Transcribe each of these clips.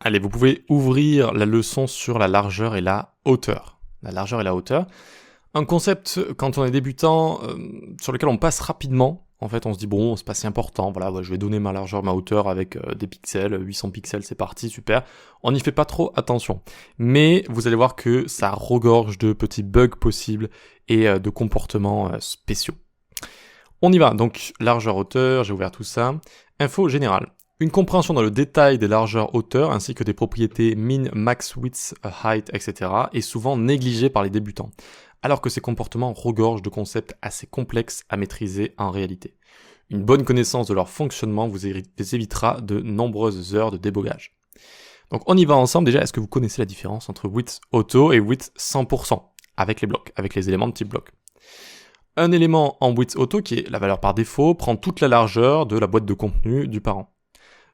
Allez, vous pouvez ouvrir la leçon sur la largeur et la hauteur. La largeur et la hauteur. Un concept, quand on est débutant, sur lequel on passe rapidement. En fait, on se dit, bon, c'est pas si important, voilà, ouais, je vais donner ma largeur, ma hauteur avec des pixels, 800 pixels, c'est parti, super. On n'y fait pas trop attention. Mais vous allez voir que ça regorge de petits bugs possibles et de comportements spéciaux. On y va, donc largeur, hauteur, j'ai ouvert tout ça. Info générale. Une compréhension dans le détail des largeurs hauteur ainsi que des propriétés min, max, width, height, etc. est souvent négligée par les débutants, alors que ces comportements regorgent de concepts assez complexes à maîtriser en réalité. Une bonne connaissance de leur fonctionnement vous évitera de nombreuses heures de débogage. Donc on y va ensemble. Déjà, est-ce que vous connaissez la différence entre width auto et width 100% avec les blocs, avec les éléments de type bloc? Un élément en width auto, qui est la valeur par défaut, prend toute la largeur de la boîte de contenu du parent.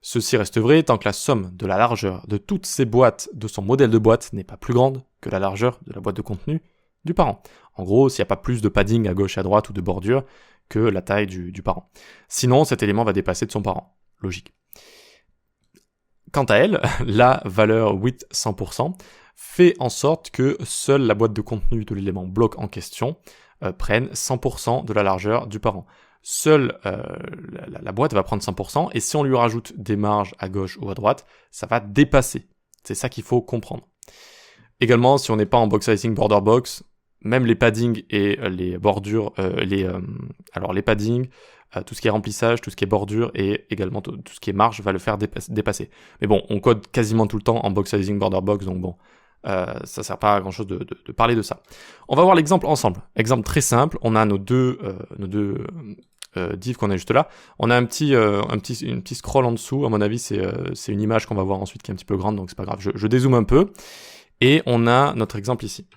Ceci reste vrai tant que la somme de la largeur de toutes ces boîtes de son modèle de boîte n'est pas plus grande que la largeur de la boîte de contenu du parent. En gros, s'il n'y a pas plus de padding à gauche et à droite ou de bordure que la taille du parent. Sinon, cet élément va dépasser de son parent. Logique. Quant à elle, la valeur width 100% fait en sorte que seule la boîte de contenu de l'élément bloc en question prenne 100% de la largeur du parent. Seule la boîte va prendre 100%, et si on lui rajoute des marges à gauche ou à droite, ça va dépasser. C'est ça qu'il faut comprendre. Également, si on n'est pas en box sizing border box, même les paddings et les bordures, alors les paddings, tout ce qui est remplissage, tout ce qui est bordure et également tout ce qui est marge va le faire dépasser. Mais bon, on code quasiment tout le temps en box sizing border box, donc bon, ça sert pas à grand chose de parler de ça. On va voir l'exemple ensemble. Exemple très simple, on a nos deux div qu'on a juste là. On a un petit scroll en dessous. À mon avis, c'est une image qu'on va voir ensuite qui est un petit peu grande, donc c'est pas grave. Je dézoome un peu. Et on a notre exemple ici.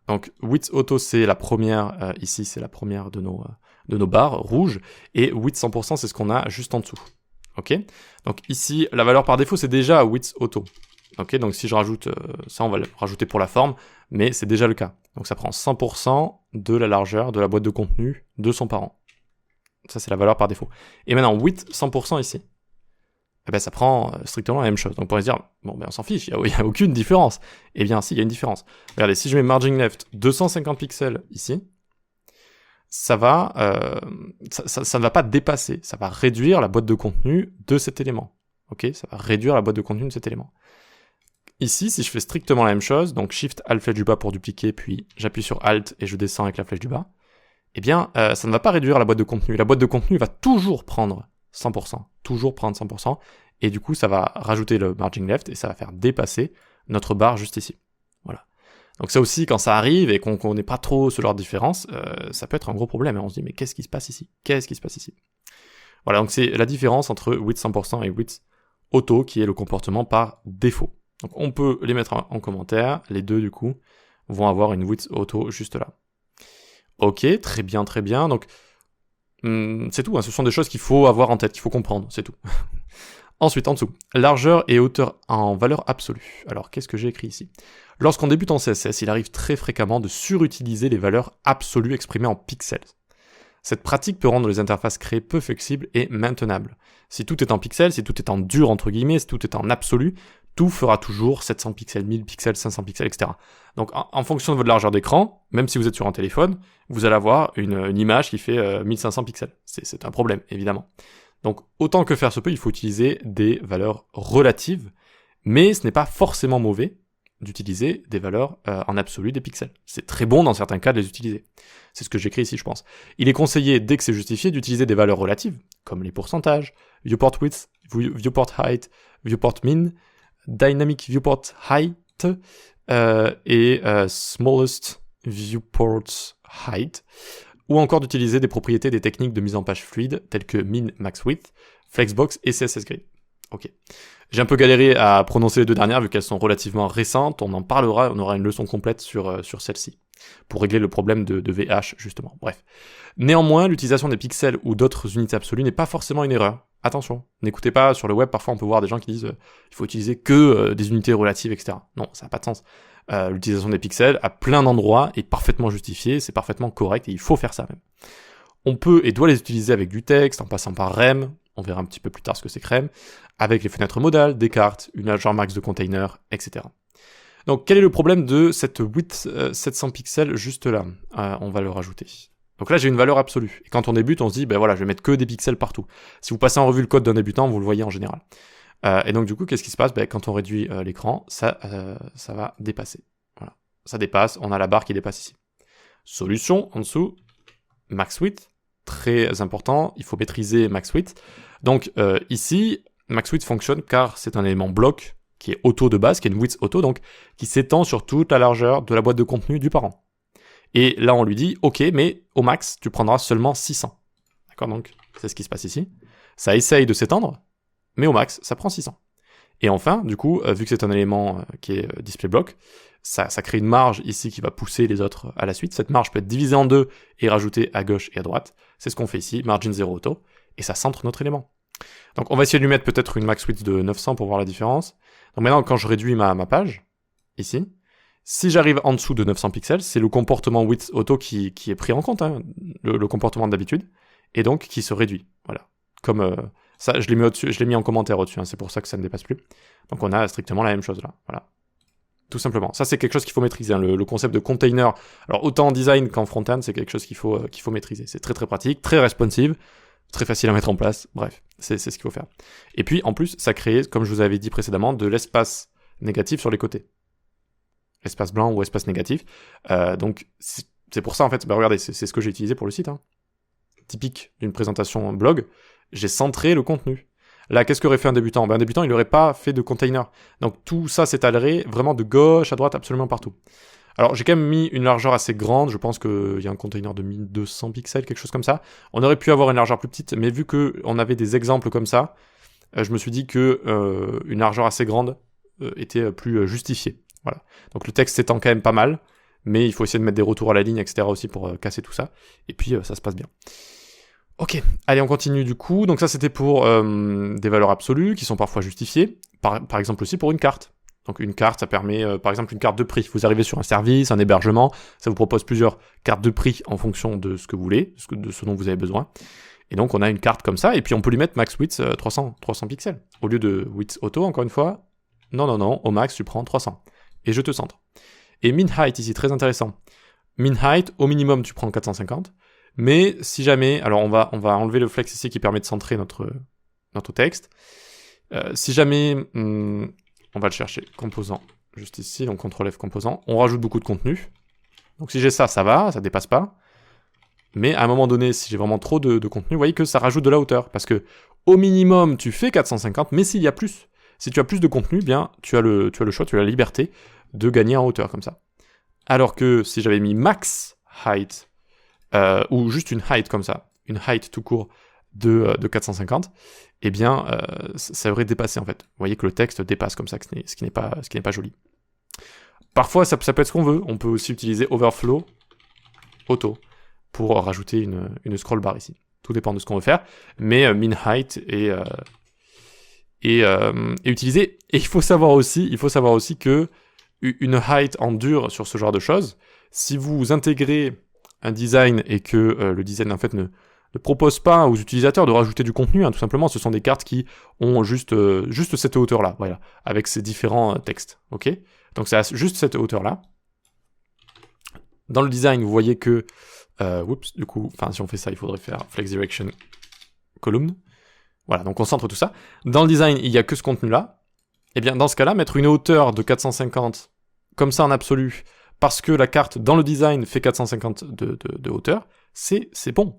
Donc, width auto, c'est la première, ici, c'est la première de nos barres rouges. Et width 100%, c'est ce qu'on a juste en dessous. Ok? Donc ici, la valeur par défaut, c'est déjà width auto. Ok? Donc si je rajoute ça, on va le rajouter pour la forme, mais c'est déjà le cas. Donc ça prend 100% de la largeur de la boîte de contenu de son parent. Ça, c'est la valeur par défaut. Et maintenant, width 100% ici. Eh ben, ça prend strictement la même chose. Donc, on pourrait se dire, bon, ben, on s'en fiche, il n'y a aucune différence. Eh bien, si, il y a une différence. Regardez, si je mets margin left 250 pixels ici, ça ne va pas dépasser. Ça va réduire la boîte de contenu de cet élément. Ok? Ça va réduire la boîte de contenu de cet élément. Ici, si je fais strictement la même chose, donc Shift, Alt, flèche du bas pour dupliquer, puis j'appuie sur Alt et je descends avec la flèche du bas, eh bien, ça ne va pas réduire la boîte de contenu. La boîte de contenu va toujours prendre 100%. Toujours prendre 100%. Et du coup, ça va rajouter le margin left et ça va faire dépasser notre barre juste ici. Voilà. Donc ça aussi, quand ça arrive et qu'on connaît pas trop ce genre de différence, ça peut être un gros problème. Et on se dit, mais qu'est-ce qui se passe ici? Qu'est-ce qui se passe ici? Voilà, donc c'est la différence entre width 100% et width auto, qui est le comportement par défaut. Donc on peut les mettre en commentaire. Les deux, du coup, vont avoir une width auto juste là. Ok, très bien, très bien. Donc, c'est tout. Hein. Ce sont des choses qu'il faut avoir en tête, qu'il faut comprendre. C'est tout. Ensuite, en dessous, largeur et hauteur en valeur absolue. Alors, qu'est-ce que j'ai écrit ici? Lorsqu'on débute en CSS, il arrive très fréquemment de surutiliser les valeurs absolues exprimées en pixels. Cette pratique peut rendre les interfaces créées peu flexibles et maintenables. Si tout est en pixels, si tout est en dur, entre guillemets, si tout est en absolu, tout fera toujours 700 pixels, 1000 pixels, 500 pixels, etc. Donc, en fonction de votre largeur d'écran, même si vous êtes sur un téléphone, vous allez avoir une image qui fait 1500 pixels. C'est un problème, évidemment. Donc, autant que faire se peut, il faut utiliser des valeurs relatives, mais ce n'est pas forcément mauvais d'utiliser des valeurs en absolu des pixels. C'est très bon dans certains cas de les utiliser. C'est ce que j'écris ici, je pense. Il est conseillé, dès que c'est justifié, d'utiliser des valeurs relatives, comme les pourcentages, viewport width, viewport height, viewport min, dynamic viewport height et smallest viewport height, ou encore d'utiliser des propriétés des techniques de mise en page fluide telles que min, max width, flexbox et CSS grid. Ok. J'ai un peu galéré à prononcer les deux dernières vu qu'elles sont relativement récentes. On en parlera, on aura une leçon complète sur celle-ci pour régler le problème de VH justement. Bref. Néanmoins, l'utilisation des pixels ou d'autres unités absolues n'est pas forcément une erreur. Attention, n'écoutez pas sur le web, parfois on peut voir des gens qui disent il faut utiliser que des unités relatives, etc. Non, ça n'a pas de sens. L'utilisation des pixels à plein d'endroits est parfaitement justifiée, c'est parfaitement correct et il faut faire ça même. On peut et doit les utiliser avec du texte, en passant par rem, On verra un petit peu plus tard ce que c'est crème, avec les fenêtres modales, des cartes, une largeur max de container, etc. Donc quel est le problème de cette width 700 pixels juste là? On va le rajouter. Donc là j'ai une valeur absolue. Et quand on débute, on se dit, ben voilà, je vais mettre que des pixels partout. Si vous passez en revue le code d'un débutant, vous le voyez en général. Et donc du coup, qu'est-ce qui se passe? Ben, quand on réduit l'écran, ça va dépasser. Voilà. Ça dépasse, on a la barre qui dépasse ici. Solution, en dessous, max width, très important, il faut maîtriser max width. Donc ici, max width fonctionne car c'est un élément bloc qui est auto de base, qui est une width auto, donc qui s'étend sur toute la largeur de la boîte de contenu du parent. Et là, on lui dit, ok, mais au max, tu prendras seulement 600. D'accord, donc c'est ce qui se passe ici. Ça essaye de s'étendre, mais au max, ça prend 600. Et enfin, du coup, vu que c'est un élément qui est display block, ça crée une marge ici qui va pousser les autres à la suite. Cette marge peut être divisée en deux et rajoutée à gauche et à droite. C'est ce qu'on fait ici, margin 0 auto, et ça centre notre élément. Donc on va essayer de lui mettre peut-être une max width de 900 pour voir la différence. Donc maintenant, quand je réduis ma page, ici, si j'arrive en dessous de 900 pixels, c'est le comportement width auto qui est pris en compte, hein, le comportement d'habitude, et donc qui se réduit. Voilà. Comme ça, je l'ai mis en commentaire au-dessus, hein, c'est pour ça que ça ne dépasse plus. Donc on a strictement la même chose là. Voilà. Tout simplement. Ça, c'est quelque chose qu'il faut maîtriser. Hein, le concept de container, alors autant en design qu'en front-end, c'est quelque chose qu'il faut maîtriser. C'est très très pratique, très responsive, très facile à mettre en place. Bref, c'est ce qu'il faut faire. Et puis, en plus, ça crée, comme je vous avais dit précédemment, de l'espace négatif sur les côtés. Espace blanc ou espace négatif. Donc, c'est pour ça, en fait, regardez, c'est ce que j'ai utilisé pour le site. Hein. Typique d'une présentation blog, j'ai centré le contenu. Là, qu'est-ce qu'aurait fait un débutant? Un débutant, il n'aurait pas fait de container. Donc tout ça s'étalerait vraiment de gauche à droite, absolument partout. Alors j'ai quand même mis une largeur assez grande, je pense qu'il y a un container de 1200 pixels, quelque chose comme ça. On aurait pu avoir une largeur plus petite, mais vu qu'on avait des exemples comme ça, je me suis dit que une largeur assez grande était plus justifiée. Voilà. Donc le texte s'étend quand même pas mal, mais il faut essayer de mettre des retours à la ligne, etc. aussi pour casser tout ça. Et puis ça se passe bien. Ok, allez on continue du coup, donc ça c'était pour des valeurs absolues qui sont parfois justifiées, par exemple aussi pour une carte. Donc une carte ça permet par exemple une carte de prix, vous arrivez sur un service, un hébergement, ça vous propose plusieurs cartes de prix en fonction de ce que vous voulez, de ce dont vous avez besoin. Et donc on a une carte comme ça, et puis on peut lui mettre max width 300 pixels. Au lieu de width auto encore une fois, non, au max tu prends 300, et je te centre. Et min height ici, très intéressant. Min height, au minimum tu prends 450, mais si jamais, alors on va enlever le flex ici qui permet de centrer notre texte. Si jamais, on va le chercher, composant, juste ici, donc CTRL F composant, on rajoute beaucoup de contenu. Donc si j'ai ça, ça va, ça dépasse pas. Mais à un moment donné, si j'ai vraiment trop de contenu, vous voyez que ça rajoute de la hauteur, parce que au minimum tu fais 450, mais s'il y a plus, si tu as plus de contenu, bien tu as le choix, tu as la liberté de gagner en hauteur comme ça. Alors que si j'avais mis max height, ou juste une height comme ça, une height tout court de 450, eh bien, ça aurait dépassé en fait. Vous voyez que le texte dépasse comme ça, ce qui n'est pas joli. Parfois, ça peut être ce qu'on veut. On peut aussi utiliser overflow auto pour rajouter une scroll bar ici. Tout dépend de ce qu'on veut faire, mais min height est utilisé. Et il faut savoir aussi que une height en dur sur ce genre de choses, si vous intégrez un design et que le design en fait ne propose pas aux utilisateurs de rajouter du contenu, hein, tout simplement, ce sont des cartes qui ont juste cette hauteur-là, voilà, avec ces différents textes, ok? Donc c'est juste cette hauteur-là. Dans le design, vous voyez que, du coup, si on fait ça, il faudrait faire flex direction column. Voilà, donc on centre tout ça. Dans le design, il n'y a que ce contenu-là. Et bien, dans ce cas-là, mettre une hauteur de 450, comme ça en absolu, parce que la carte dans le design fait 450 de hauteur, c'est bon,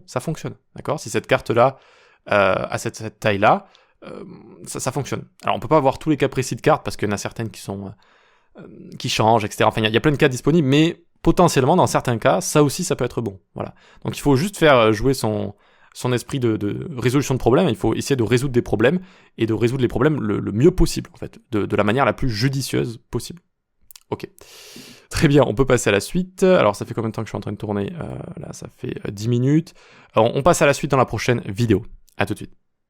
ça fonctionne, d'accord? Si cette carte-là a cette taille-là, ça fonctionne. Alors on peut pas avoir tous les cas précis de cartes, parce qu'il y en a certaines qui changent, etc. Enfin, il y a plein de cas disponibles, mais potentiellement, dans certains cas, ça aussi, ça peut être bon. Voilà. Donc il faut juste faire jouer son esprit de résolution de problèmes, il faut essayer de résoudre des problèmes, et de résoudre les problèmes le mieux possible, en fait, de la manière la plus judicieuse possible. Ok. Très bien, on peut passer à la suite. Alors, ça fait combien de temps que je suis en train de tourner? Là, ça fait 10 minutes. Alors, on passe à la suite dans la prochaine vidéo. À tout de suite.